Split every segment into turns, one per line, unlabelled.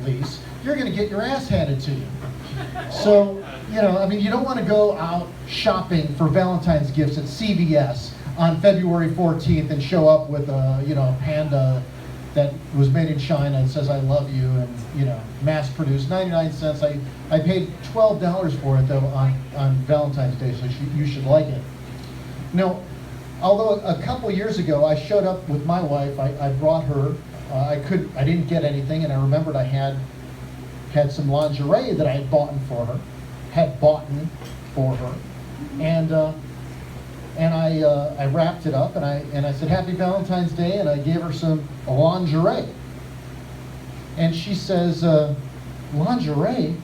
release, you're going to get your ass handed to you. So, I mean, you don't want to go out shopping for Valentine's gifts at CVS on February 14th and show up with a panda that was made in China and says I love you, and mass produced, 99 cents. I paid $12 for it though on Valentine's Day, so you should like it. Now, although a couple years ago I showed up with my wife, I brought her. I didn't get anything, and I remembered I had some lingerie that I had bought for her, and I wrapped it up, and I said Happy Valentine's Day, and I gave her some lingerie. And she says, lingerie?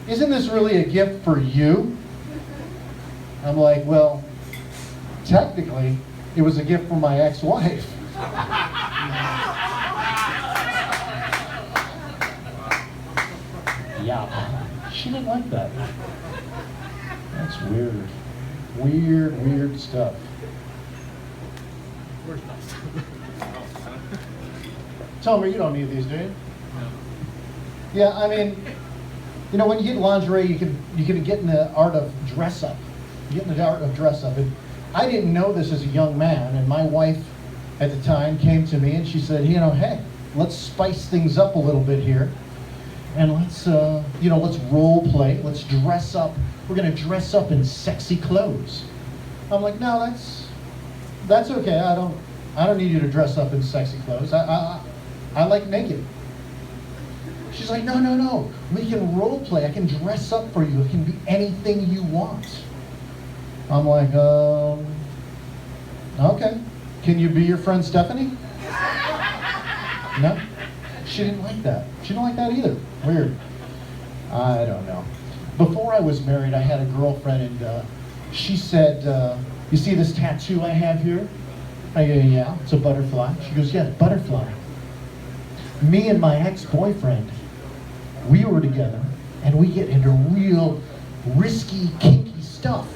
Isn't this really a gift for you? I'm like, well, technically, it was a gift for my ex-wife. Yeah, she didn't like that. That's weird. Weird stuff. Tomer, you don't need these, do you? No. Yeah, I mean, when you get lingerie, you can get in the art of dress up. And I didn't know this as a young man, and my wife at the time came to me and she said, hey, let's spice things up a little bit here, and let's role play. Let's dress up. We're gonna dress up in sexy clothes. I'm like, no, that's okay. I don't need you to dress up in sexy clothes. I like naked. She's like, no. We can role play. I can dress up for you. It can be anything you want. I'm like, okay. Can you be your friend Stephanie? No? She didn't like that. She didn't like that either. Weird. I don't know. Before I was married, I had a girlfriend, and she said, you see this tattoo I have here? I go, yeah, it's a butterfly. She goes, yeah, butterfly. Me and my ex-boyfriend, we were together, and we get into real risky, kinky stuff.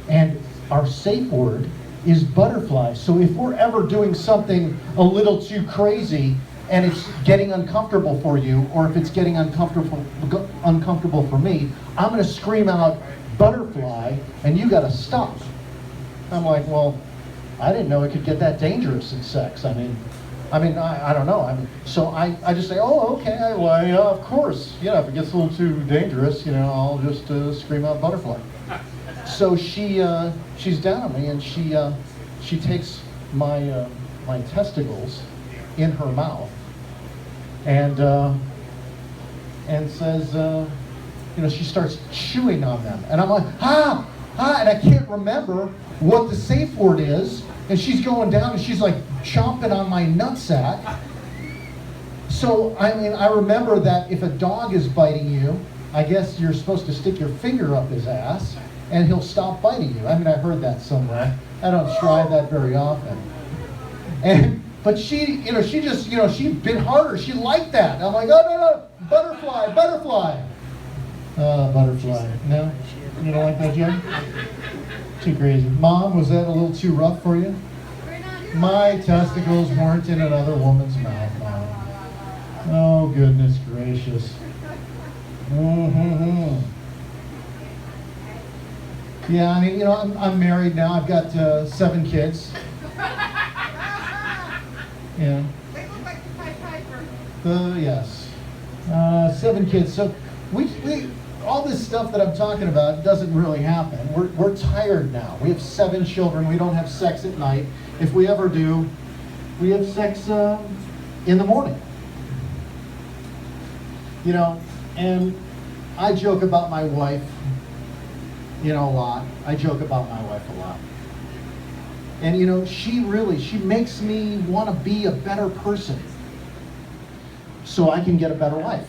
And our safe word is butterfly. So if we're ever doing something a little too crazy and it's getting uncomfortable for you, or if it's getting uncomfortable for me, I'm going to scream out butterfly, and you got to stop. I'm like, well, I didn't know it could get that dangerous in sex. I don't know. So I just say, oh, okay, well, yeah, of course. If it gets a little too dangerous, I'll just scream out butterfly. So she's down on me, and she takes my testicles in her mouth, and says, she starts chewing on them, and I'm like, and I can't remember what the safe word is, and she's going down, and she's like chomping on my nutsack. So I remember that if a dog is biting you, I guess you're supposed to stick your finger up his ass, and he'll stop biting you. I heard that somewhere. I don't try that very often. But she bit harder. She liked that. I'm like, oh, no, butterfly. Butterfly. No? You don't like that, Jen? Too crazy. Mom, was that a little too rough for you? My testicles weren't in another woman's mouth, Mom. Oh, goodness gracious. Mm-hmm. Yeah, I'm married now. I've got 7 kids. Yeah. Yes. 7 kids. So we all this stuff that I'm talking about doesn't really happen. We're tired now. We have 7 children. We don't have sex at night. If we ever do, we have sex in the morning. And I joke about my wife, a lot. I joke about my wife a lot. And she makes me want to be a better person so I can get a better life.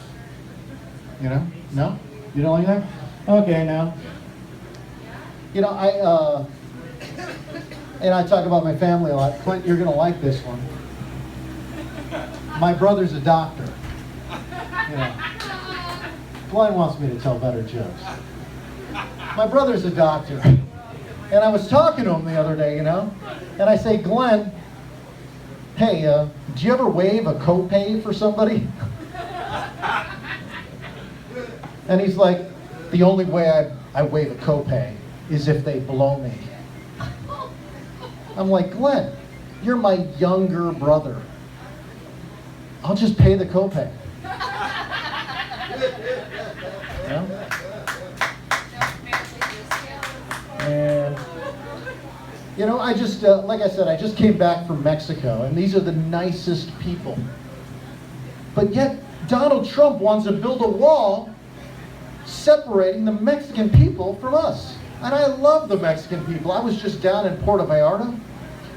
No? You don't like that? Okay, now. And I talk about my family a lot. Clint, you're going to like this one. My brother's a doctor. Glenn wants me to tell better jokes. My brother's a doctor. And I was talking to him the other day, and I say, Glenn, hey, do you ever waive a copay for somebody? And he's like, the only way I waive a copay is if they blow me. I'm like, Glenn, you're my younger brother. I'll just pay the copay. Yeah? And, you know, I just, like I said, I just came back from Mexico, and these are the nicest people. But yet, Donald Trump wants to build a wall separating the Mexican people from us. And I love the Mexican people. I was just down in Puerto Vallarta.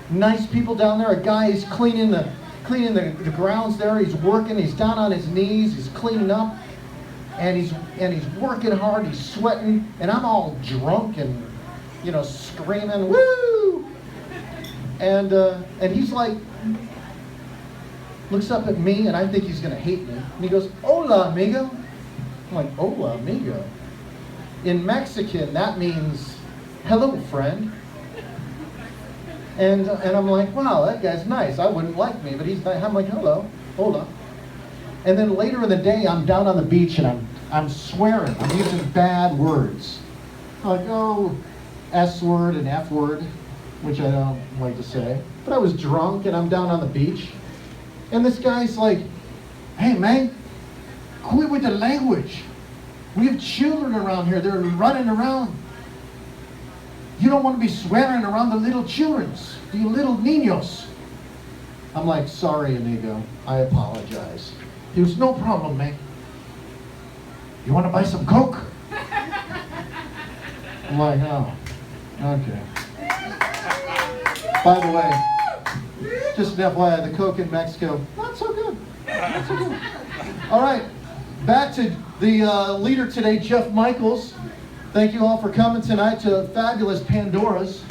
Nice people down there. A guy is cleaning the grounds there. He's working. He's down on his knees. He's cleaning up, and he's working hard. He's sweating, and I'm all drunk and, you know, screaming, woo! And he's like, looks up at me, and I think he's gonna hate me. And he goes, "Hola, amigo." I'm like, "Hola, amigo." In Mexican, that means hello, friend. And I'm like, wow, that guy's nice. I wouldn't like me, but he's nice. I'm like, hello, hola. And then later in the day, I'm down on the beach and I'm swearing. I'm using bad words. Like, oh, S word and F word, which I don't like to say. But I was drunk and I'm down on the beach. And this guy's like, hey, man, quit with the language. We have children around here. They're running around. You don't want to be swearing around the little childrens, the little niños. I'm like, sorry, amigo. I apologize. He was, no problem, man. You want to buy some Coke? I'm like, oh, okay. By the way, just an FYI, the Coke in Mexico, not so good. Not so good. All right, back to the leader today, Jeff Michaels. Thank you all for coming tonight to Fabulous Pandoras.